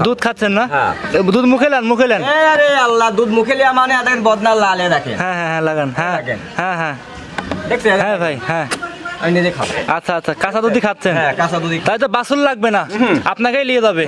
দুধ খাচ্ছেন না? দুধ মুখে লান, মুখে লান। আরে আল্লাহ, দুধ মুখে লিয়া মানে আদের বদনা লালে দেখেন। হ্যাঁ হ্যাঁ হ্যাঁ লাগান। হ্যাঁ হ্যাঁ হ্যাঁ দেখছেন? হ্যাঁ ভাই হ্যাঁ আমি নিজে খাবো। আচ্ছা আচ্ছা, কাঁচা দুধই খাচ্ছেন? হ্যাঁ কাঁচা দুধই। তাই তো বাছুর লাগবে না, আপনাকেই নিয়ে যাবে।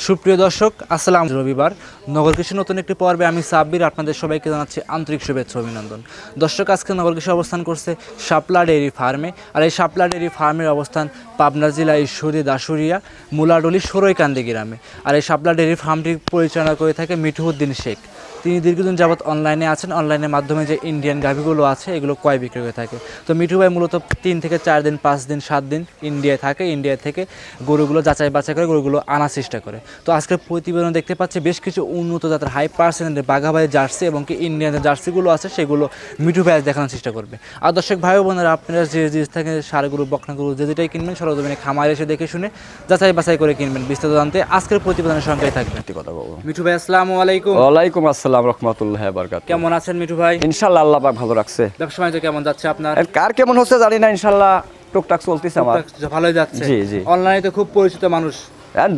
সুপ্রিয় দর্শক, আসসালাম। রবিবার নগর কৃষি নতুন একটি পর্বে আমি সাব্বির আপনাদের সবাইকে জানাচ্ছি আন্তরিক শুভেচ্ছা অভিনন্দন। দর্শক, আজকে নগর কৃষি অবস্থান করছে শাপলা ডেইরি ফার্মে। আর এই শাপলা ডেইরি ফার্মের অবস্থান পাবনা জেলা ঈশ্বরদী দাসুরিয়া মুলাডলি সরৈকান্দি গ্রামে। আর এই শাপলা ডেইরি ফার্মটি পরিচালনা করে থাকে মিঠুউদ্দিন শেখ। তিনি দীর্ঘদিন যাবৎ অনলাইনে আছেন। অনলাইনের মাধ্যমে যে ইন্ডিয়ান গাভীগুলো আছে এগুলো ক্রয় বিক্রি হয়ে থাকে। তো মিঠু ভাই মূলত 3 থেকে 4 দিন 5 দিন 7 দিন ইন্ডিয়ায় থাকে। ইন্ডিয়া থেকে গরুগুলো যাচাই বাছাই করে গরুগুলো আনার চেষ্টা করে। তো আজকের প্রতিবেদন দেখতে পাচ্ছি বেশ কিছু উন্নত জাতের হাই পার্সেন্টের বাঘাবাড়ি জার্সি এবং কি ইন্ডিয়ান জার্সিগুলো আছে সেগুলো মিঠু ভাই দেখানোর চেষ্টা করবে। আর দর্শক ভাই বোনেরা, আপনারা যে জিনিস থেকে ষাঁড় গরু বকনা গরু যেটাই কিনবেন সরজমিনে খামারে এসে দেখে শুনে যাচাই বাছাই করে কিনবেন। বিস্তারিত জানতে আজকের প্রতিবেদনের সঙ্গেই থাকবেন। কথা বলবো মিঠু ভাই, আসসালামু আলাইকুম। ওয়ালাইকুম আসসালাম রাহমাতুল্লাহি ওয়া বারাকাতুহু। কেমন আছেন মিঠু ভাই? ইনশাআল্লাহ আল্লাহ পাক ভালো রাখছে। ব্যবসা বাণিজ্য কেমন যাচ্ছে আপনার? কার কেমন হচ্ছে জানি না, ইনশাআল্লাহ টুকটাক চলতেছে আমার। ভালোই যাচ্ছে। জি জি। অনলাইনে তো খুব পরিচিত মানুষ।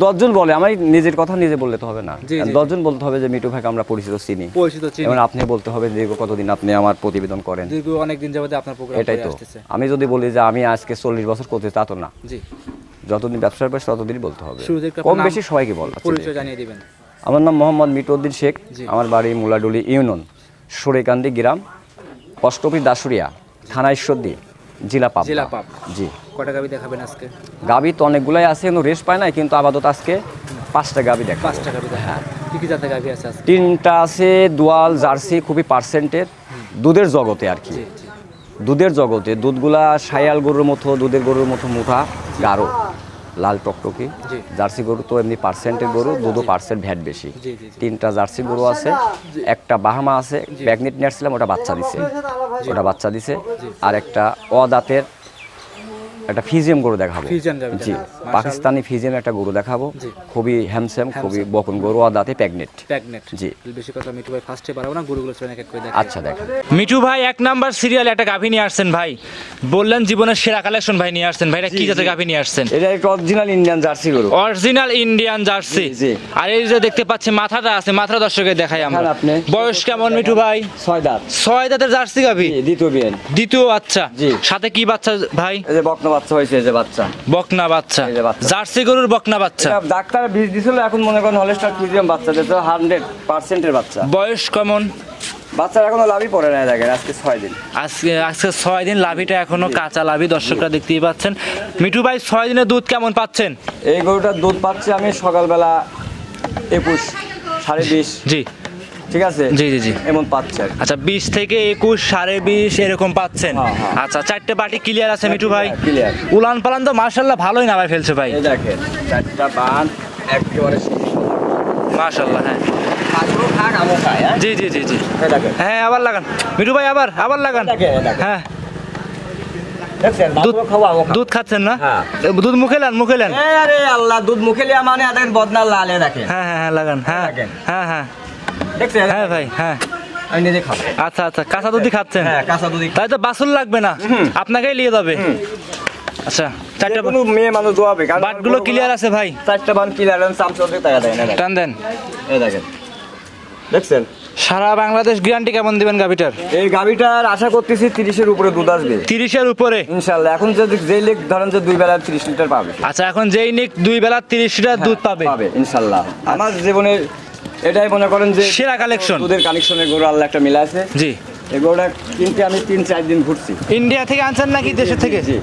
10 জন বলে, আমি নিজের কথা নিজে বললে তো হবে না। 10 জন বলতে হবে যে মিঠু ভাইকে আমরা পরিচিত চিনি। এবং আপনি বলতে হবে দীর্ঘ কতদিন আপনি আমার প্রতিবেদন করেন। দীর্ঘ অনেক দিন যাবত আপনার প্রোগ্রাম এটাই তো। আমি যদি বলি যে আমি আজকে 40 বছর করতে, তা তো না। জি। যতদিন ব্যবসার বয়স ততদিনই বলতে হবে। কম বেশি সবাইকে বল। পরিচয় জানিয়ে দিবেন। আমার নাম মোহাম্মদ মিঠুউদ্দিন শেখ। আমার বাড়ি মুলাডুলি ইউনিয়ন, সরৈকান্দি গ্রাম, পোস্ট অফিস দাসুরিয়া, থানা ঈশ্বরদী, জেলা পাবনা। জি। কয়টা গাভী দেখাবেন আজকে? গাভী তো অনেকগুলাই আছে, কিন্তু রেস্ট পায় না, কিন্তু আপাতত আজকে 5টা গাভী দেখাবো। 5টা গাভী। হ্যাঁ। কি কি জাতের গাভী আছে আজকে? 3টা আছে দুয়াল জার্সি, খুবই পার্সেন্টের দুধের জগতে আর কি। দুধের জগতে দুধগুলা শায়াল গরুর মতো, দুধের গরুর মতো মুঠা গাঢ় লাল টকটকি। জার্সি গরু তো এমনি পার্সেন্টের গরু, দুধও পার্সেন্ট ভ্যাট বেশি। 3টা জার্সি গরু আছে, একটা বাহামা আছে, প্রেগনেন্ট নিয়েছিলাম, ওটা বাচ্চা দিছে। আর একটা অদাঁতের একটা ফিজিয়াম গরু দেখাবো। জি, পাকিস্তানি ফিজিয়াম একটা গরু দেখাবো, খুবই হ্যান্ডসাম, খুবই বকন গরু, অদাঁতে প্রেগনেন্ট। জি। বেশি কথা মিঠু ভাই ফার্স্টে পারবো না, গরুগুলো এক এক করে দেখাই। আচ্ছা দেখেন। মিঠু ভাই 1 নাম্বার সিরিয়ালে একটা গাভী নিয়ে আসছেন ভাই, বললেন জীবনের সেরা কালেকশন ভাই নিয়ে আসছেন ভাই। এটা কি জাতের গাভী নিয়ে আসছেন? এটা একটা অরিজিনাল ইন্ডিয়ান জার্সি গরু। Original Indian jersey. জি। আর এই যে দেখতে পাচ্ছি মাথাটা আছে, মাথাটা দর্শকের দেখাই আমরা। বয়স কেমন মিঠু ভাই? 6 দাঁত। 6 দাঁতের জার্সি গাভী। দ্বিতীয় বিয়ান। দ্বিতীয় বাচ্চা। সাথে কি বাচ্চা ভাই? এই যে বকনা বাচ্চা হয়েছে, এই যে বাচ্চা। বকনা বাচ্চা। জার্সি গরুর বকনা বাচ্চা। ডাক্তার বীজ দিছিল, এখন মনে করেন হলস্টার ফিজিয়াম বাচ্চা দিতে 100% এর বাচ্চা। বয়স কেমন? বাচ্চার এখনো লাভই পড়ে না, দেখেন আজকে 6 দিন। আজকে 6 দিন, লাভিটা এখনো কাঁচা লাভি, দর্শকরা দেখতেই পাচ্ছেন। মিঠু ভাই 6 দিনের দুধ কেমন পাচ্ছেন? এই গরুটার দুধ পাচ্ছি আমি সকালবেলা 21, 20.5। জি ঠিক আছে। জি জি জি এমন পাচ্ছে। আচ্ছা 20 থেকে 21, 20.5 এরকম পাচ্ছেন। আচ্ছা 4টে বাটি ক্লিয়ার আছে মিঠু ভাই? ক্লিয়ার। উলান পালান তো মাশাআল্লাহ ভালোই নামাই ফেলছে ভাই। এই দেখেন 4টা বান একেবারে মাশাআল্লাহ। হ্যাঁ কাজু খাক আমো খায়। জি জি জি জি এই দেখেন। হ্যাঁ আবার লাগান মিঠু ভাই, আবার লাগান। হ্যাঁ দেখছেন দুধ খাওয়া দুধ খাচ্ছেন না? দুধ মুখে লান, মুখে লান। আরে আল্লাহ, দুধ মুখে লিয়া মানে আদের বদনা লালে দেখেন। হ্যাঁ হ্যাঁ হ্যাঁ লাগান। হ্যাঁ হ্যাঁ হ্যাঁ দেখছেন? হ্যাঁ ভাই হ্যাঁ আমি নিজে খাবো। আচ্ছা আচ্ছা, কাঁচা দুধই খাচ্ছেন? হ্যাঁ কাঁচা দুধই। তাই তো বাছুর লাগবে না, আপনাকেই নিয়ে যাবে। আচ্ছা 4টা মেয়ে মানুষ দোয়াবে, বাটগুলো ক্লিয়ার আছে ভাই? 4টা বান ক্লিয়ার আছে, সামসুদ্দিন টাকা দেয় না। টান দেন। এই দেখেন, দেখছেন? সারা বাংলাদেশ গ্যারান্টি কেমন দিবেন গাভিটার? এই গাভিটার আশা করতেছি 30-এর উপরে দুধ আসবে। 30-এর উপরে ইনশাআল্লাহ। এখন যেই লিক ধরেন যে 2 বেলা 30 লিটার পাবে। আচ্ছা এখন যেই নিক 2 বেলা 30 লিটার দুধ পাবে ইনশাআল্লাহ। আমার জীবনে এটাই মনে করেন যে সেরা কালেকশন, দুধের কালেকশনের গরু আল্লাহ একটা মিলা আছে। জি। এই গরুটা কিনতে আমি 3-4 দিন ঘুরছি। ইন্ডিয়া থেকে আনছেন নাকি দেশের থেকে? জি।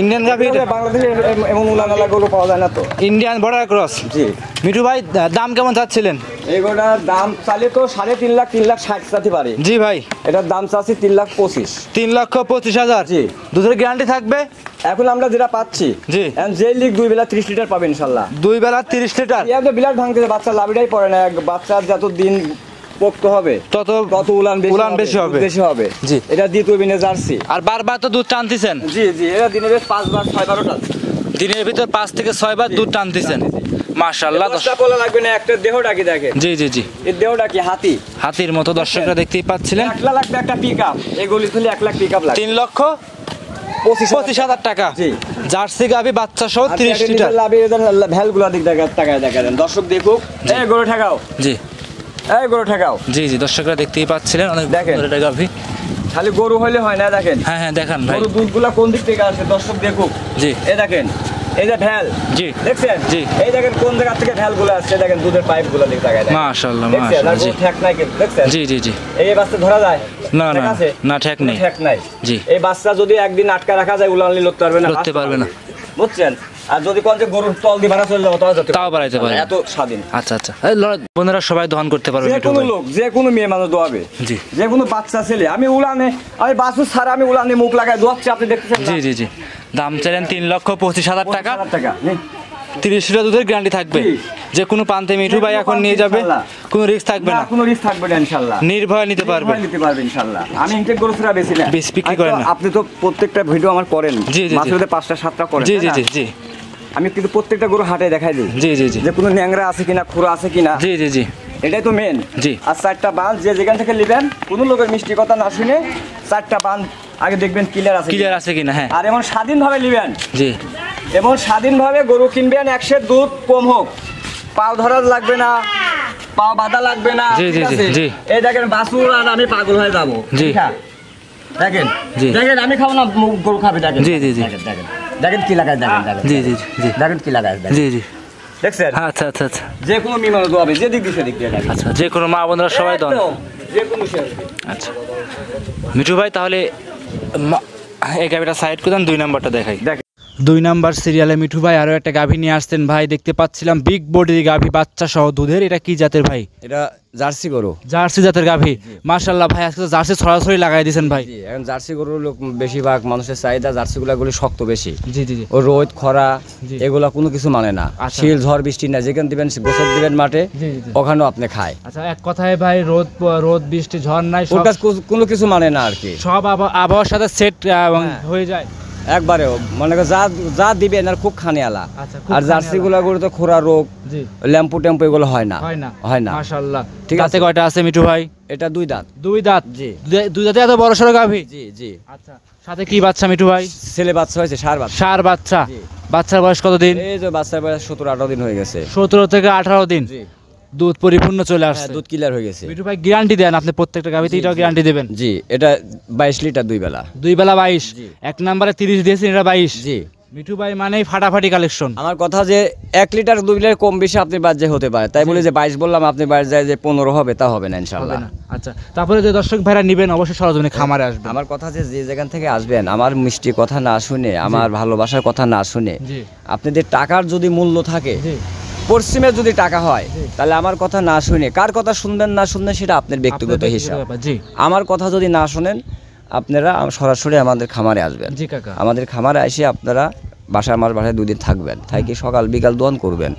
ইন্ডিয়ান গাভী বাংলাদেশে এমন উলানালা গরু পাওয়া যায় না তো। Indian border cross. জি। মিঠু ভাই দাম কেমন চাচ্ছিলেন? এই গরুটার দাম চাইলে তো 3.5 লাখ 3,60,000 চাইতে পারে। জি ভাই। এটার দাম চাচ্ছি 3,25,000। 3,25,000। জি। দুধের গ্যারান্টি থাকবে? এখন আমরা যেটা পাচ্ছি, জি, যে লিক 2 বেলা 30 লিটার পাবে ইনশাআল্লাহ। 2 বেলা 30 লিটার। এই তো বিলাট ভাঙতে বাচ্চা লাভিটাই পড়ে না। বাচ্চার যত দিন পোক্ত হবে তত উলান বেশি হবে। জি। এটা দ্বিতীয় বিনে জার্সি। আর বারবার তো দুধ টানতেছেন? জি জি। এটা দিনে বেশ 5 বার 6 বারটা দিনের ভিতর 5 থেকে 6 বার দুধ টানতেছেন। মাশাআল্লাহ। দশটা পোলা লাগবে না, একটা দেহটা কি দেখেন, জি জি জি, এই দেহটা কি হাতি, হাতির মতো দর্শকরা দেখতেই পাচ্ছিলেন। 1 লাখ লাগবে একটা পিকআপ, এই গলি খুলে 1 লাখ পিকআপ লাগবে। 3,25,000 টাকা। জি। জার্সি গাভী বাচ্চা সহ 30 লিটার। ভ্যালগুলো দিক টাকায় দেখালেন, দর্শক দেখুক। এই গরু ঠেকাও, জি এই গরু ঠেকাও। জি জি, দর্শকরা দেখতেই পাচ্ছিলেন অনেক দেখেন। বড় একটা গাভী। খালি গরু হইলে হয় না, দেখেন হ্যাঁ হ্যাঁ, দেখান ভাই। গরু দুধগুলা কোন দিক থেকে আসে দর্শক দেখুক। জি এই দেখেন, এই যে ভ্যাল, জি দেখছেন? জি। এই দেখেন কোন জায়গা থেকে ভ্যালগুলো আসছে, দেখেন দুধের পাইপগুলো দিক টাকায় দেখেন। মাশাআল্লাহ দেখছেন? আর মাশাআল্লাহ। জি গরু ঠেক নাই কিন্তু, দেখছেন? জি জি জি, এই বাচ্চা ধরা যায় না ঠেক না আছে? না, ঠেক নেই। ঠেক নাই। জি। এই বাচ্চা যদি একদিন আটকা রাখা যায়, উলানলি লড়তে পারবে না, লড়তে পারবে না। বুঝছেন? আর যদি কোন যে গরুর তল দিয়ে ভাড়া চলে যাবো, তাও বাড়াইতে পারবে। এত স্বাধীন। আচ্ছা আচ্ছা, এই বোনেরা সবাই দহন করতে পারবে যে মিঠু কোনো ভাই। লোক, যে কোনো মেয়ে মানুষ দোয়াবে, জি যে কোনো বাচ্চা ছেলে। আমি বাসু ছাড়া আমি উলানে মুখ লাগাই দোয়াচ্ছি, আপনি দেখতেছেন? জি জি জি, দাম চাইলেন 3,25,000 টাকা। 25,000 টাকা। 30 লিটার দুধের গ্যারান্টি থাকবে। জি। যে কোনো পান্তে মিঠু ভাই এখন নিয়ে যাবে, ইনশাআল্লাহ। কোনো রিস্ক থাকবে না, কোনো রিস্ক থাকবে না ইনশাআল্লাহ। নির্ভয় নিতে পারবে। নিতে পারবে ইনশাআল্লাহ। আমি ইনটেক গরু ছাড়া বেশি না, বেশি বিক্রি করেন না। আপনি তো প্রত্যেকটা ভিডিও আমার করেন, জি, জি, জি। মাসে 5টা 7টা করেন, জি তাই জি না? জি জি আমি কিন্তু প্রত্যেকটা গরু হাটে দেখাই দিই, জি জি জি যে কোনো ন্যাংরা আছে কিনা, খুরা আছে কিনা। জি জি জি এটাই তো মেন। জি। আর 4টা বান যে যেখান থেকে নেবেন, কোনো লোকের মিষ্টি কথা না শুনে 4টা বান আগে দেখবেন ক্লিয়ার আছে ক্লিয়ার আছে কিনা। হ্যাঁ আর এমন স্বাধীনভাবে নেবেন, জি এমন স্বাধীনভাবে গরু কিনবেন, 100 দুধ কম হোক, পাও ধরা লাগবে না, পাও বাঁধা লাগবে না। জি, জি, ঠিক আছে? জি, জি। এই দেখেন বাছুর আর আমি পাগল হয়ে যাবো। জি। দেখেন জি। দেখেন, আমি খাবো না, গরু খাবে। দেখেন জি, জি, জি। দেখেন দেখেন দেখেন কি লাগায়, দেখেন দেখেন জি জি জি দেখেন কি লাগায়, দেখেন। জি জি, দেখছেন? আচ্ছা আচ্ছা আচ্ছা যে কোনো মিমানো দোয়াবে, যে দিক দিয়ে সেদিক দিয়ে দেখেন। আচ্ছা, যে কোনো মা বোনরা সবাই দহন। একদম, যে কোনো সে। আচ্ছা মিঠু ভাই, তাহলে এই গাভিটা সাইড করে দেন, 2 নাম্বারটা দেখাই। দেখেন 2 নাম্বার সিরিয়ালে মিঠু ভাই আরো একটা গাভী নিয়ে আসছেন ভাই, দেখতে পাচ্ছিলাম বিগ বডির গাভী, বাচ্চা সহ দুধের। এটা কি জাতের ভাই? এটা জার্সি গরু। জার্সি জাতের গাভী। মাশাআল্লাহ ভাই, আজকে তো জার্সি ছড়াছড়ি লাগাই দিয়েছেন ভাই। জি, এখন জার্সি গরুর লোক বেশিরভাগ মানুষের চাহিদা, জার্সিগুলো শক্ত বেশি। জি জি জি ও রোদ খরা জি। এগুলা কোনো কিছু মানে না। আচ্ছা। শিল ঝড় বৃষ্টি না, যেখানে দিবেন গোসল দিবেন মাঠে, জি, জি, জি। ওখানেও আপনি খায়। আচ্ছা, এক কথায় ভাই রোদ বৃষ্টি ঝড় নাই, ওর কাছে কোনো কিছু মানে না আর কি। সব আবহাওয়ার সাথে সেট হয়ে যায় একবারেও মনে করেন যা দিবেন আর খুব খানে আলা। আচ্ছা, খুব আর জার্সি গুলা গরু তো খোরা রোগ, জি ল্যাম্পু টেম্পু এগুলো হয় না। হয় না। মাশাআল্লাহ। ঠিক ঠিক আছে। আছে, কয়টা আছে মিঠু ভাই? এটা 2 দাঁত। 2 দাঁত। জি। 2 দাঁতে এত বড় সড়ো গাভী? জি জি। আচ্ছা, সাথে কি বাচ্চা মিঠু ভাই? ছেলে বাচ্চা হয়েছে, ষাঁড় বাচ্চা। ষাঁড় বাচ্চা। জি। বাচ্চার বয়স কতদিন? এই যে বাচ্চার বয়স 17-18 দিন হয়ে গেছে। 17 থেকে 18 দিন। জি। দুধ পরিপূর্ণ চলে হ্যাঁ, আসছে। দুধ ক্লিয়ার হয়ে গেছে। মিঠু ভাই গ্যারান্টি দেন আপনি প্রত্যেকটা গাভীতে, এটাও গ্যারান্টি দিবেন? জি, এটা 22 লিটার 2 বেলা। 2 বেলা 22। জি। এক নম্বরে 30 দিয়েছেন, এটা 22। জি। মিঠু ভাই মানেই ফাটাফাটি কালেকশন। আমার কথা যে 1 লিটার 2 লিটার কম বেশি আপনি বাজে হতে পারে, তাই বলে যে 22 বললাম আপনি বাইরে যায় যে 15 হবে, তা হবে না ইনশাআল্লাহ। আচ্ছা, তারপরে যে দর্শক ভাইরা নেবেন অবশ্যই সরজমিনে খামারে আসবে। আমার কথা যে যেখান থেকে আসবেন, আমার মিষ্টি কথা না শুনে, আমার ভালোবাসার কথা না শুনে, জি আপনাদের টাকার যদি মূল্য থাকে, জি, পশ্চিমে যদি টাকা হয়, তাহলে আমার কথা না শুনে কার কথা শুনবেন না শুনবেন সেটা আপনার ব্যক্তিগত হিসাব। জি আমার কথা যদি না শুনেন, আপনারা সরাসরি আমাদের খামারে আসবেন। জি কাকা। আমাদের খামারে এসে আপনারা আমার বাসায় 2 দিন থাকবেন, থাকি সকাল বিকাল দোয়ান করবেন,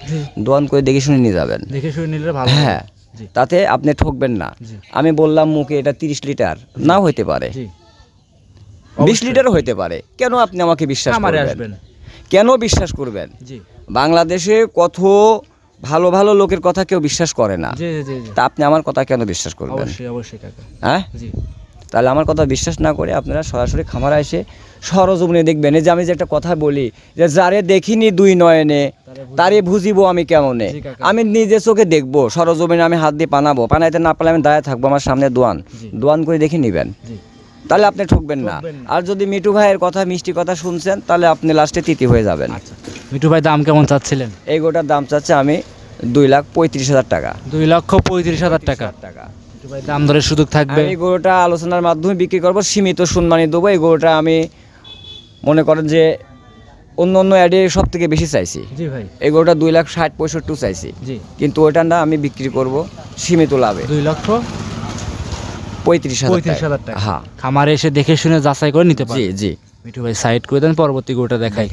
দোয়ান করে দেখে শুনে নিয়ে যাবেন। দেখে শুনে নিলে ভালো। হ্যাঁ, জি তাতে আপনি ঠকবেন না। জি। আমি বললাম মুখে এটা 30 লিটার, নাও হইতে পারে, জি 20 লিটারও হইতে পারে। কেন আপনি আমাকে বিশ্বাস খামারে করবেন? আসবেন। কেন বিশ্বাস করবেন? জি বাংলাদেশে কত ভালো ভালো লোকের কথা কেউ বিশ্বাস করে না, জি জি জি, তা আপনি আমার কথা কেন বিশ্বাস করবেন? অবশ্যই অবশ্যই কাকা। হ্যাঁ, জি তাহলে আমার কথা বিশ্বাস না করে আপনারা সরাসরি খামারে এসে সরজমিনে দেখবেন। এই যে আমি যে একটা কথা বলি যে যারে দেখিনি 2 নয়নে, তারে বুঝিব আমি কেমনে। জি কাকা। আমি নিজে চোখে দেখবো, সরজমিনে আমি হাত দিয়ে পানাবো, পানাইতে না পারলে আমি দাঁড়িয়ে থাকবো, আমার সামনে দোয়ান করে দেখে নিবেন, জি তাহলে আপনি ঠকবেন না। ঠকবেন না। আর যদি মিঠু ভাইয়ের কথা মিষ্টি কথা শুনছেন, তাহলে আপনি লাস্টে তিতি হয়ে যাবেন। আচ্ছা, মিঠু ভাই দাম কেমন চাচ্ছিলেন? এই গোটার দাম চাচ্ছে আমি 2,35,000 টাকা। 2,35,000 টাকা। মিঠু ভাই দাম দরের সুযোগ থাকবে? এই গরুটা আলোচনার মাধ্যমে বিক্রি করবো, সীমিত সম্মানী দেবো। এই গরুটা আমি মনে করেন যে অন্য অ্যাডে সব থেকে বেশি চাইছি। জি ভাই। এই গরুটা 2,60,65,000 চাইছি, জি কিন্তু ওইটা না, আমি বিক্রি করব সীমিত লাভে 2,35,000 টাকা। হ্যাঁ, খামারে এসে দেখে শুনে যাচাই করে নিতে জি পারবেন। জি। মিঠু ভাই সাইড করে দেন, পরবর্তী গরুটা দেখাই।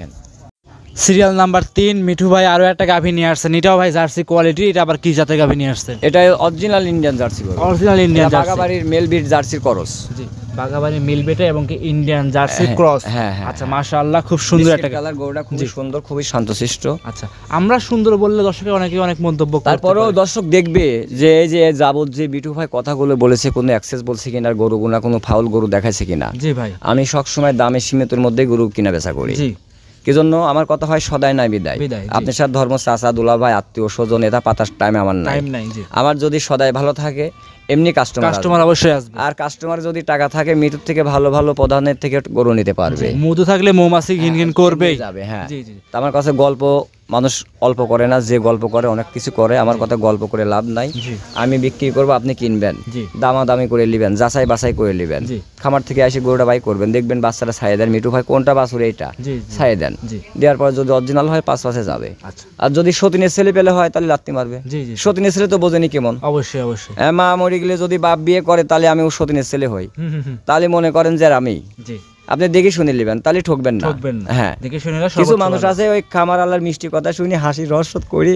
সিরিয়াল নাম্বার 3, মিঠু ভাই আরো একটা গাভী নিয়ে আসছেন। এটাও ভাই জার্সি কোয়ালিটি। এটা আবার কি জাতের গাভী নিয়ে আসছেন? এটা অরিজিনাল ইন্ডিয়ান জার্সি গরু, অরিজিনাল ইন্ডিয়ান জার্সি। বাগাবাড়ির মেল বিট জার্সির করস। জি, বাঘাবাড়ি মিল বেটে এবং কি ইন্ডিয়ান জার্সি ক্রস। হ্যাঁ, আচ্ছা মাশাআল্লাহ, খুব সুন্দর একটা কালার, গরুটা খুবই সুন্দর, খুবই শান্তশিষ্ট। আচ্ছা, আমরা সুন্দর বললে দর্শকে অনেক মন্তব্য করতে তারপরেও পারে। দর্শক দেখবে যে এই যে যাবত যে বিটু ভাই কথাগুলো বলেছে, কোনো অ্যাক্সেস বলছে কিনা, গরুগুনা কোনো ফাউল গরু দেখাইছে কিনা। জি ভাই, আমি সবসময় দামে সীমিতর মধ্যে গরু কিনা বেচা করি। জি, কি জন্য আমার কথা হয় সদাই নাই বিদায়। বিদায়, জি। আপনার সাথে ধর্ম চাচা দুলা ভাই আত্মীয় স্বজন এটা পাতার টাইম আমার নাই। টাইম নাই। জি, আমার যদি সদাই ভালো থাকে এমনি কাস্টমার অবশ্যই আসবে। আর কাস্টমার যদি টাকা থাকে মৃত্যুর থেকে ভালো ভালো প্রধানের থেকে গরু নিতে পারবে। মধু থাকলে মৌমাছি ঘিন করবে যাবে। হ্যাঁ, জি জি, তা আমার কাছে গল্প মানুষ অল্প করে না, যে গল্প করে অনেক কিছু করে। আমার কথা গল্প করে লাভ নাই। জি, আমি বিক্রি করবো, আপনি কিনবেন, জি, দামাদামি করে নেবেন, যাচাই বাছাই করে নেবেন। জি, খামার থেকে এসে গরুটা বাই করবেন, দেখবেন বাচ্চাটা ছাই দেন, মিঠু ভাই কোনটা বাছুর এইটা জি, ছাই দেন। জি, দেওয়ার পর যদি অরিজিনাল হয় 5 পাশে যাবে। আচ্ছা, আর যদি সতীনের ছেলে পেলে হয় তাহলে লাত্তি মারবে। জি জি, সতীনের ছেলে তো বোঝেনি কেমন। অবশ্যই অবশ্যই। মা মরে গেলে যদি বাপ বিয়ে করে তাহলে আমি ও সতীনের ছেলে হই, তাহলে মনে করেন যে আমি। জি, আপনি দেখে শুনে নেবেন, তাহলে ঠকবেন না। হ্যাঁ, দেখে শুনে না। কিছু মানুষ আছে ওই খামার আল্লাহর মিষ্টি কথা শুনি হাসি রসদ করি,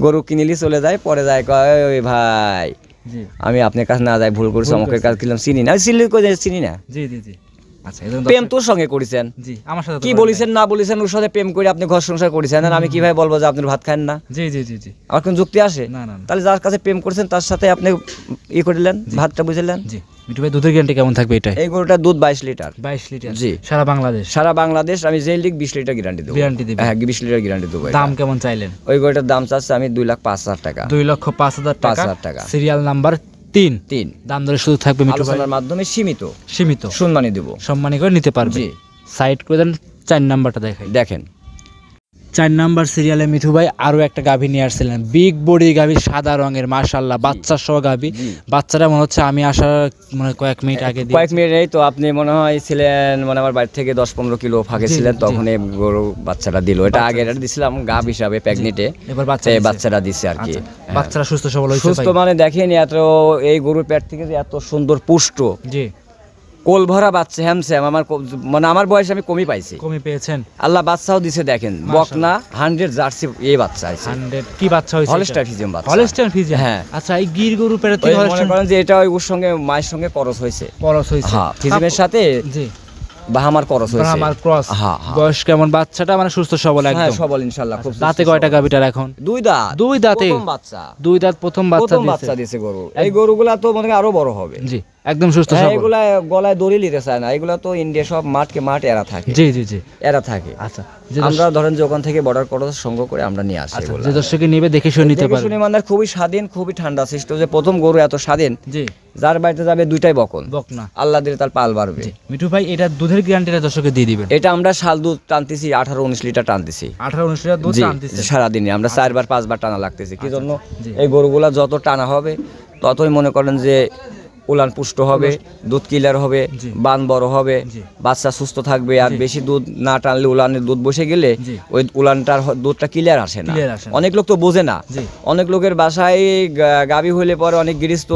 গরু কিনিলি চলে যায়, পরে যায় কয় ওই ভাই জি, আমি আপনার কাছে না যাই ভুল করছি, আমাকে কাজ কিনলাম চিনি না, চিনি না। জি জি জি, আচ্ছা, এই জন্য প্রেম তোর সঙ্গে করেছেন, জি, আমার সাথে কি বলেছেন না বলেছেন, ওর সাথে প্রেম করে আপনি ঘর সংসার করেছেন, আর আমি কিভাবে বলবো যে আপনার ভাত খান না? জি জি জি জি, আমার কোন যুক্তি আসে? না না, তাহলে যার কাছে প্রেম করেছেন তার সাথে আপনি ই করলেন, ভাতটা বুঝলেন। জি, মিঠু ভাই দুধের গ্যারান্টি কেমন থাকবে এটাই? এই গরুটার দুধ 22 লিটার। 22 লিটার। জি, সারা বাংলাদেশ। সারা বাংলাদেশ আমি যে লিখ 20 লিটার গ্যারান্টি দেবো। গ্যারান্টি দিবেন? হ্যাঁ, 20 লিটার গ্যারান্টি দেবো। দাম কেমন চাইলেন? ওই গরুটার দাম চাচ্ছে আমি 2,05,000 টাকা। 2,05,000 টাকা। 5,000 টাকা। Serial number 3। দাম দরে শুধু থাকবে মিঠু ভাই, আলোচনার মাধ্যমে সীমিত সম্মানী দেবো, সম্মানী করে নিতে পারবে। জি। সাইড করে দেন, 4 নাম্বারটা দেখাই। দেখেন 4 নাম্বার সিরিয়ালে মিঠু ভাই আরো একটা গাভী নিয়ে আসছিলেন, বিগ বডি গাভী, সাদা রঙের, মাশাআল্লাহ, বাচ্চা সহ গাভী। বাচ্চাটা মনে হচ্ছে আমি আসার মানে কয়েক মিনিট আগে কয়েক মিনিটেই তো আপনি মনে হয় ছিলেন, মানে আমার বাড়ি থেকে 10-15 কিলো ফাঁকে ছিলেন, তখন এই গরু বাচ্চাটা দিল। এটা আগে এটা দিছিলাম গাভ হিসাবে প্রেগনেটে, এবার বাচ্চাটা দিচ্ছে আর কি। বাচ্চারা সুস্থ সবল হয়েছে সুস্থ মানে দেখেন এত, এই গরুর পেট থেকে যে এত সুন্দর পুষ্ট, জি, কোল ভরা বাচ্চা, হ্যামস্যাম। আমার মানে আমার বয়সে আমি কমই পাইছি, কমই পেয়েছেন। আল্লাহ বাচ্চাও দিছে দেখেন, বকনা 100 জার্সি এই বাচ্চা আছে। 100 কি বাচ্চা হয়েছে? হলস্টাইন ফ্রিজিয়ান বাচ্চা। হলস্টাইন ফ্রিজিয়ান, হ্যাঁ। আচ্ছা, এই গির গরু পেটে ওই মনে করেন যে এটা ওর সঙ্গে মায়ের সঙ্গে করস হয়েছে, করস হয়েছে। হ্যাঁ, ফ্রিজিয়ানের সাথে জি, বাহামার করস হয়েছে। আমার ক্রস। হ্যাঁ, বয়স কেমন বাচ্চাটা? মানে সুস্থ সবল হ্যাঁ, একদম সবল ইনশাআল্লাহ। খুব দাঁতে কয়টা গাভীটার এখন? 2 দাঁত। 2 দাঁতে প্রথম বাচ্চা। 2 দাঁত, প্রথম বাচ্চা বাচ্চা দিয়েছে গরু। এই গরুগুলা তো মনে হয় আরো বড় হবে। জি, একদম সুস্থ হ্যাঁ, সবল। এগুলা গলায় দড়ি নিতে চায় না, এগুলা তো ইন্ডিয়া সব মাঠকে মাঠ এরা থাকে। জি জি জি, এরা থাকে। আচ্ছা, আমরা ধরেন যে ওখান থেকে বর্ডার করস সংগ্রহ করে আমরা নিয়ে আসি এগুলা। যে দর্শকে নেবে দেখে শুনে নিতে পারবে। শুনে মানে খুবই স্বাধীন, খুবই ঠান্ডা সৃষ্ট, যে প্রথম গরু এত স্বাধীন, জি, যার বাড়িতে যাবে 2টাই বকন, বকনা। আল্লাহ দিলে তার পাল বাড়বে। মিঠু ভাই এটা দুধের গ্যারান্টিটা দর্শকে দিয়ে দিবেন। এটা আমরা শাল দুধ টানতেছি 18-19 লিটার টানতেছি। 18-19 লিটার দুধ জি, টানতেছে সারাদিনে আমরা 4-5 বার টানা লাগতেছে। কি জন্য? জি। এই গরুগুলা যত টানা হবে ততই মনে করেন যে উলান পুষ্ট হবে, দুধ ক্লিয়ার হবে, জি। বান বড় হবে, জি। বাচ্চা সুস্থ থাকবে। আর বেশি দুধ না টানলে উলানের দুধ বসে গেলে জি। ওই উলানটার দুধটা ক্লিয়ার আসে না। Clear আসে না। অনেক লোক তো বোঝে না। জি। অনেক লোকের বাসায় গাভী হইলে পরে অনেক গৃহস্থ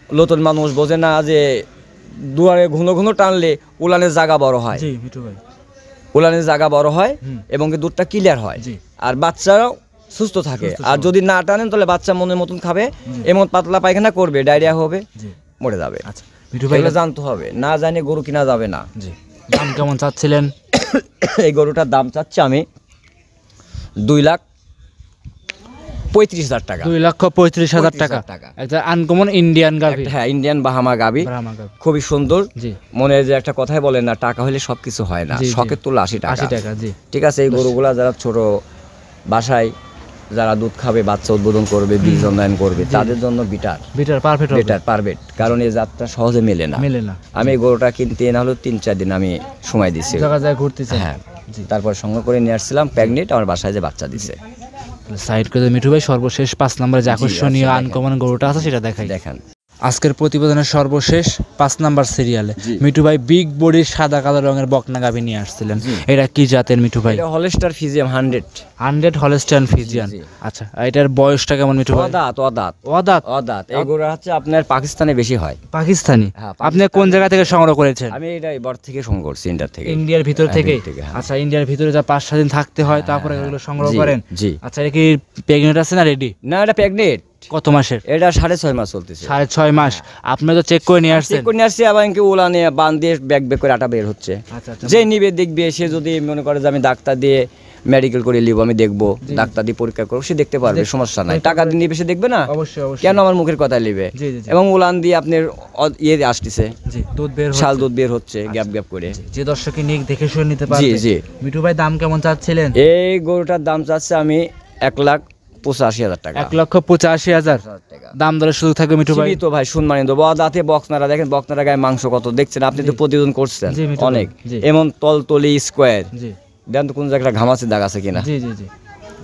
নতুন মানুষ বোঝে না যে দুয়ারে ঘন ঘন টানলে উলানের জায়গা বড় হয়, জি মিঠু ভাই, উলানের জায়গা বড় হয় হুম। এবং কি দুধটা ক্লিয়ার হয়, জি। আর বাচ্চারাও সুস্থ থাকে। আর যদি না টানেন তাহলে বাচ্চা মনের মতন খাবে, এমন পাতলা পায়খানা করবে, ডায়রিয়া হবে, জি, মরে যাবে। আচ্ছা মিঠু ভাই, এগুলো জানতে হবে, না জানে গরু কিনা যাবে না। জি, দাম কেমন চাচ্ছিলেন? এই গরুটার দাম চাচ্ছি আমি 2,35,000 টাকা। 2,35,000 টাকা। টাকা। একটা আনকমন ইন্ডিয়ান গাভী, হ্যাঁ, ইন্ডিয়ান বাহামা গাভী, ব্রাহ্মা গাভী। খুবই সুন্দর। জি, মনে যে একটা কথাই বলেন না, টাকা হলে সবকিছু হয় না, জি, জি। শখের তুলে 80 টাকা। 80 টাকা, জি। ঠিক আছে, এই গরুগুলা যারা ছোট বাসায় যারা দুধ খাবে, বাচ্চা উদ্বোধন করবে, বীজ উন্নয়ন করবে, তাদের জন্য বেটার পারফেক্ট হবে, বেটার পারবেট, কারণ এই জাতটা সহজে মেলে না। মেলে না। আমি এই গরুটা কিনতে না হলো 3-4 দিন আমি সময় দিছি। জায়গায় ঘুরতেছে। হ্যাঁ, জি। তারপর সংগ্রহ করে নিয়ে আসছিলাম, প্রেগনেন্ট, আমার বাসায় যে বাচ্চা দিছে। সাইড করে মিঠু ভাই, সর্বশেষ 5 নম্বরে যে আকর্ষণীয় আচ্ছা, আনকমন গরুটা আছে সেটা দেখাই। দেখেন আজকের প্রতিবেদনের সর্বশেষ 5 নাম্বার সিরিয়ালে জি। মিঠু ভাই বিগ বডির সাদা কালো রঙের বকনা গাভী নিয়ে আসছিলেন। এটা কি জাতের মিঠু ভাই? এটা হলস্টার ফিজিয়াম 100 হলস্টাইন ফ্রিজিয়ান। জি। আচ্ছা, এটার বয়সটা কেমন মিঠু ভাই? অদাঁত অদাঁত ওয়াদাত অদাঁত। এই গরু হচ্ছে আপনার পাকিস্তানে বেশি হয়। পাকিস্তানি। হ্যাঁ, আপনি কোন জায়গা থেকে সংগ্রহ করেছেন? আমি এটা এবার থেকে সংগ্রহ করছি, ইন্ডিয়া থেকে। ইন্ডিয়ার ভিতর হ্যাঁ, থেকে? ভিতর থেকে, হ্যাঁ। আচ্ছা, ইন্ডিয়ার ভিতরে যা 5-6 দিন থাকতে হয়, তারপরে এগুলো সংগ্রহ জি, করেন? জি। আচ্ছা, এটা কি প্রেগনেন্ট আছে না রেডি? না, এটা প্রেগনেন্ট। কত মাসের? এটা 6.5 মাস চলতেছে। 6.5 মাস। আপনি তো চেক করে নিয়ে আসছেন? চেক করে নিয়ে আসছি, আবার কি ওলা নিয়ে বান দিয়ে ব্যাগ ব্যাগ করে আটা বের হচ্ছে। আচ্ছা আচ্ছা। যে নিবে দেখবে, সে যদি মনে করে যে আমি ডাক্তার দিয়ে মেডিকেল করে নিব, আমি দেখবো, ডাক্তার দিয়ে পরীক্ষা করবো, সে দেখতে পারবে, সমস্যা নাই। টাকা দিয়ে নিবে, সে দেখবে না অবশ্যই অবশ্যই। কেন আমার মুখের কথা নিবে। জি জি জি। এবং উলান দিয়ে আপনার ইয়ে আসতেছে, জি, দুধ বের শাল হচ্ছে। দুধ বের হচ্ছে গ্যাপ গ্যাপ করে। যে দর্শকে নিক দেখে শুনে নিতে পারবে। জি জি। মিঠু ভাই দাম কেমন চাচ্ছিলেন? এই গরুটার দাম চাচ্ছে আমি 1,85,000 টাকা। 1,85,000 টাকা। দাম দরের সুযোগ থাকবে মিঠু ভাই? তো ভাই শুনমানি দেবো। দাঁতে বক্সনারা দেখেন, বক্সনারা গায়ে মাংস কত দেখছেন, আপনি তো প্রতিদিন করছেন জি, মিঠু ভাই। অনেক। জি। এমন তলতলি স্কোয়ার জি দেন তো কোন জায়গায় ঘামাচি দাগ আছে কিনা। জি জি জি।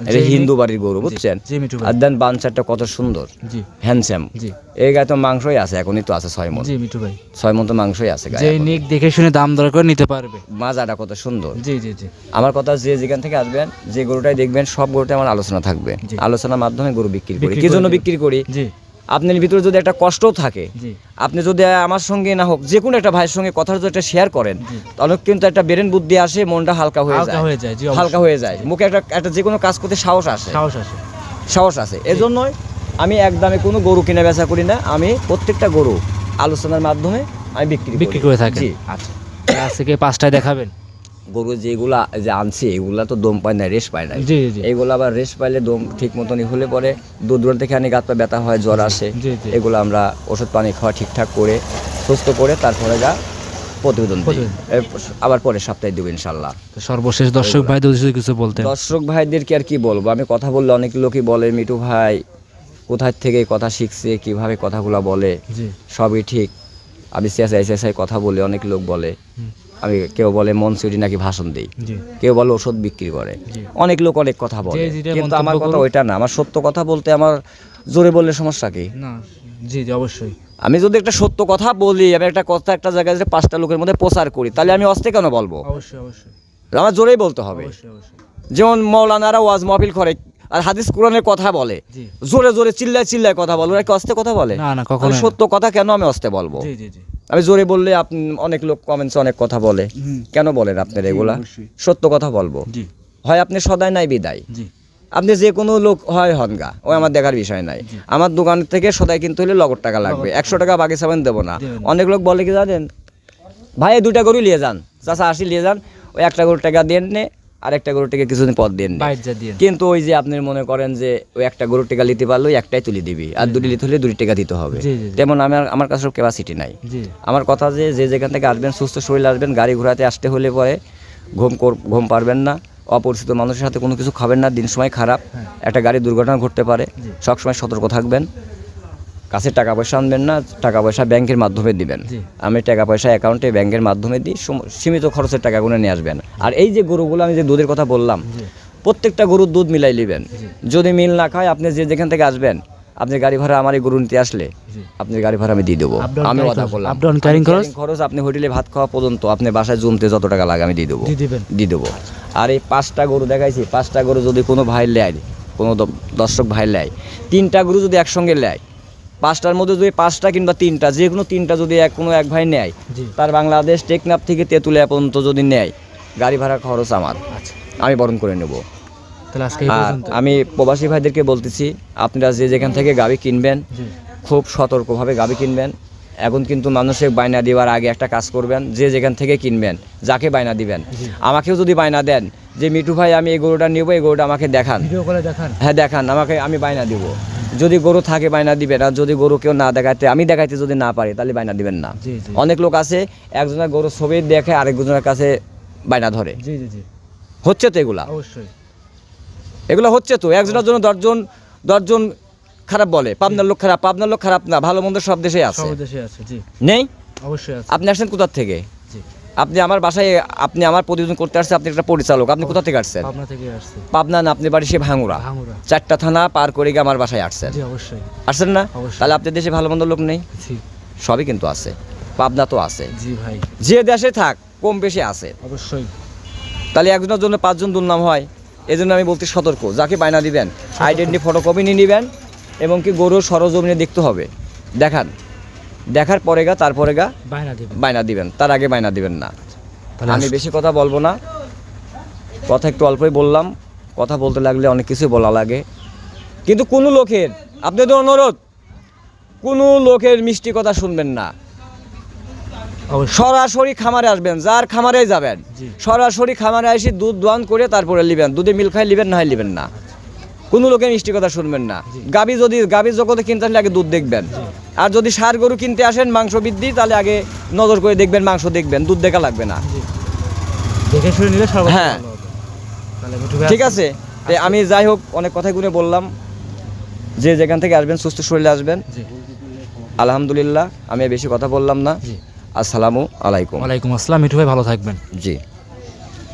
এটা হিন্দু বাড়ির গরু, বুঝছেন। জি মিঠু ভাই। আর দেন বাঞ্চারটা কত সুন্দর, জি হ্যান্ডসাম। জি এই গায়ে তো মাংসই আছে, এখনই তো আছে 6 মণ। জি মিঠু ভাই। 6 মণ তো মাংসই আছে যে গায়ে এখন। নিক দেখে শুনে দাম দর করে নিতে পারবে। মাজাটা কত সুন্দর। জি জি জি। আমার কথা, যে যেখান থেকে আসবেন, যে গরুটাই দেখবেন, সব গরুটাই আমার আলোচনা থাকবে। জি। আলোচনার মাধ্যমে গরু বিক্রি করি। বিক্রি কি করে জন্য দিবেন। বিক্রি করি? জি আপনার ভিতরে যদি একটা কষ্টও থাকে, জি আপনি যদি আমার সঙ্গে না হোক, যে কোনো একটা ভাইয়ের সঙ্গে কথা যদি একটা শেয়ার করেন, জি। তাহলে কিন্তু একটা ব্রেন বুদ্ধি আসে, মনটা হালকা হয়ে হালকা যায়। হয়ে যায়। জি অবশ্যই। হালকা হয়ে যায়, মুখে একটা যে কোনো কাজ করতে সাহস আসে। সাহস আসে। সাহস আছে। এজন্যই আমি একদমে কোনো গরু কিনে বেচা করি না। আমি প্রত্যেকটা গরু আলোচনার মাধ্যমে আমি বিক্রি করে থাকেন। জি। আচ্ছা, আজকে 5টায় দেখাবেন? গরু যেগুলা যে আনছি, এগুলা তো দম পায় না, রেস্ট পায় না। জি জি। এইগুলো আবার রেস্ট পাইলে দম ঠিক মতনই হলে পরে দূর দূর থেকে আনি, গাত পা ব্যথা হয়, জ্বর আসে, জি, জি। এগুলো আমরা ওষুধ পানি খাওয়া ঠিকঠাক করে সুস্থ করে তারপরে প্রতিবেদন দিই। আবার পরের সপ্তাহে দেবো ইনশাল্লাহ। তো সর্বশেষ দর্শক ভাই যদি কিছু বলতেন। দর্শক ভাইদেরকে আর কি বলবো, আমি কথা বললে অনেক লোকই বলে মিঠু ভাই কোথায় থেকে এই কথা শিখছে, কিভাবে কথাগুলো বলে, জি সবই ঠিক। আমি সিএসআই কথা বলে অনেক লোক বলে আমি, কেউ বলে মন চুরি নাকি ভাষণ দিই, জি কেউ বলে ওষুধ বিক্রি করে, জি। অনেক লোক অনেক কথা বলে, যে যেটা কিন্তু আমার মন্তব্য কথা করুক। ওইটা না। আমার সত্য কথা বলতে আমার জোরে বললে সমস্যা কি? না জি জি অবশ্যই। আমি যদি একটা সত্য কথা বলি, আমি একটা কথা একটা জায়গায় যদি 5টা লোকের মধ্যে প্রচার করি, তাহলে আমি অস্তে কেন বলবো? অবশ্যই অবশ্যই আমার জোরেই বলতে হবে। অবশ্যই অবশ্যই। যেমন মৌলানারা ওয়াজ মাহফিল করে আর হাদিস কোরআনের কথা বলে, জি জোরে জোরে চিল্লায় কথা বলে, ওরা কি অস্তে কথা বলে? না না কখনো আমি সত্য কথা কেন আমি অস্তে বলবো? জি জি জি। আমি জোরে বললে আপনি অনেক লোক কমেন্টসে অনেক কথা বলে, কেন বলেন আপনারা এগুলা? অবশ্যই। সত্য কথা বলবো। জি হয় আপনি সদায় নাই বিদায়, জি আপনি যে কোনো লোক হয় হনগা, ওই আমার দেখার বিষয় নাই। আমার দোকান থেকে সদাই কিনতে হলে নগদ টাকা লাগবে, 100 টাকা বাকি সাবেন দেবো না। দেবেন না। অনেক লোক বলে কি জানেন, ভাই 2টা গরু নিয়ে যান, চাচা 80 নিয়ে যান, ওই একটা গরুর টাকা দিয়ে নে, আর একটা গরুর টাকা কিছুদিন পর দিয়ে নে। বাইর যা দিয়ে। কিন্তু ওই যে আপনি মনে করেন যে ওই একটা গরুর টাকা নিতে পারলে একটাই তুলে দিবি, আর 2টি নিতে হলে 2 টাকা দিতে হবে। জি, জি, জি। তেমন আমার কাছে ক্যাপাসিটি নাই। জি আমার কথা যে যেখান থেকে আসবেন, সুস্থ শরীর আসবেন, গাড়ি ঘোড়াতে আসতে হলে পরে ঘুম পারবেন না, অপরিচিত মানুষের সাথে কোনো কিছু খাবেন না, দিন সময় খারাপ, একটা গাড়ি দুর্ঘটনা ঘটতে পারে, সবসময় সতর্ক থাকবেন। কাছে টাকা পয়সা আনবেন না, টাকা পয়সা ব্যাংকের মাধ্যমে দিবেন। জি। আমি টাকা পয়সা অ্যাকাউন্টে ব্যাংকের মাধ্যমে দিই, সীমিত খরচের টাকা গুলো নিয়ে আসবেন। আর এই যে গরুগুলো আমি যে দুধের কথা বললাম, প্রত্যেকটা গরুর দুধ মিলাই নেবেন। যদি মিল না খায়, আপনি যেখান থেকে আসবেন, আপনি গাড়ি ভাড়া আমার এই গরু নিতে আসলে আপনি গাড়ি ভাড়া আমি দিয়ে দেবো। Up down আমি carrying কথা খরচ, বললাম, up down carrying খরচ আপনি হোটেলে ভাত খাওয়া পর্যন্ত, আপনি বাসায় জমতে যত টাকা লাগে আমি দিয়ে দেবো, দিয়ে দিবেন। দিয়ে দেবো। আর এই 5টা গরু দেখাইছি, 5টা গরু যদি কোনো ভাই নেয়, কোনো দর্শক ভাই নেয়, 3টা গরু যদি একসঙ্গে নেয়, 5টার মধ্যে যদি 5টা কিংবা 3টা, যে কোনো 3টা যদি কোনো এক ভাই নেয়, জি। তার বাংলাদেশ টেকনাফ থেকে তেঁতুলিয়া পর্যন্ত যদি নেয়, গাড়ি ভাড়া খরচ আমার, আচ্ছা আমি বরণ করে নেব। তাহলে আজকে এই আর পর্যন্ত। আমি প্রবাসী ভাইদেরকে বলতেছি, আপনারা যেখান থেকে গাভী কিনবেন, জি খুব সতর্কভাবে গাভী কিনবেন। এখন কিন্তু মানুষের বায়না দেওয়ার আগে একটা কাজ করবেন, যে যেখান থেকে কিনবেন, যাকে বায়না দিবেন, আমাকেও যদি বায়না দেন যে মিঠু ভাই আমি এই গরুটা নেবো, এই গরুটা আমাকে দেখান, ভিডিও করে দেখান। হ্যাঁ দেখান, আমি বায়না দিব। যদি গরু থাকে বায়না দিবেন, আর যদি গরু কেউ না দেখাইতে, আমি দেখাইতে যদি না পারি, তাহলে বায়না দিবেন না। জি জি অনেক লোক আছে একজনের গরু ছবি দেখে আরেকজনের কাছে বায়না ধরে, জি জি জি হচ্ছে তো এগুলা, অবশ্যই। এগুলো হচ্ছে তো। একজনের জন্য 10জন খারাপ বলে, পাবনার লোক খারাপ, পাবনার লোক খারাপ না, ভালো মন্দ সব দেশে আছে, সব দেশে আছে। জি নেই? অবশ্যই আছে। আপনি আসছেন কোথা থেকে? জি আপনি আমার বাসায়, আপনি আমার প্রতিদিন করতে আসছেন, আপনি একটা পরিচালক, আপনি কোথা থেকে আসছেন? পাবনা থেকে আসছে। পাবনা না, আপনি বাড়ি সে ভাঙুরা, ভাঙুরা। 4টা থানা পার করে গিয়ে আমার বাসায় আসছেন, জি অবশ্যই। আসছেন না? অবশ্যই। তাহলে আপনার দেশে ভালো মন্দ লোক নেই? জি সবই কিন্তু আছে, পাবনা তো আছে, জি ভাই যে দেশে থাক কম বেশি আছে। অবশ্যই। তাহলে একজনের জন্য 5জন দুর্নাম হয়। এই জন্য আমি বলতে সতর্ক, যাকে বায়না দিবেন আইডেন্টি ফটোকপি নিয়ে নেবেন, এবং কি গরুর সরজমিনে দেখতে হবে, দেখার পরে তারপরে বায়না দিবেন। বায়না দিবেন, তার আগে বায়না দিবেন না। তাহলে আমি বেশি কথা বলবো না, কথা একটু অল্পই বললাম। কথা বলতে লাগলে অনেক কিছু বলা লাগে, কিন্তু কোনো লোকের আপনাদের অনুরোধ, কোনো লোকের মিষ্টি কথা শুনবেন না, অবশ্যই। সরাসরি খামারে আসবেন, যার খামারে যাবেন জি। সরাসরি খামারে এসে দুধ দোয়ান করে তারপরে নেবেন, দুধে মিল খাই নেবেন, না হয় নেবেন না। কোনো লোকের মিষ্টি কথা শুনবেন না। গাভী জগতে কিনতে আসলে আগে দুধ দেখবেন, আর যদি ষাঁড় গরু কিনতে আসেন মাংস বৃদ্ধি, তাহলে আগে নজর করে দেখবেন, মাংস দেখবেন, দুধ দেখা লাগবে না। দেখে শুনে নিলে সর্বোচ্চ হ্যাঁ। ভালো হবে। তাহলে মিঠু ভাই ঠিক আছে, তো আমি যাই হোক অনেক কথাই গুনে বললাম, যে যেখান থেকে আসবেন সুস্থ শরীরে আসবেন। জি। আলহামদুলিল্লাহ, আমি বেশি কথা বললাম না। জি। আসসালামু আলাইকুম। ওয়ালাইকুম আসসালাম। মিঠু ভাই ভালো থাকবেন। জি।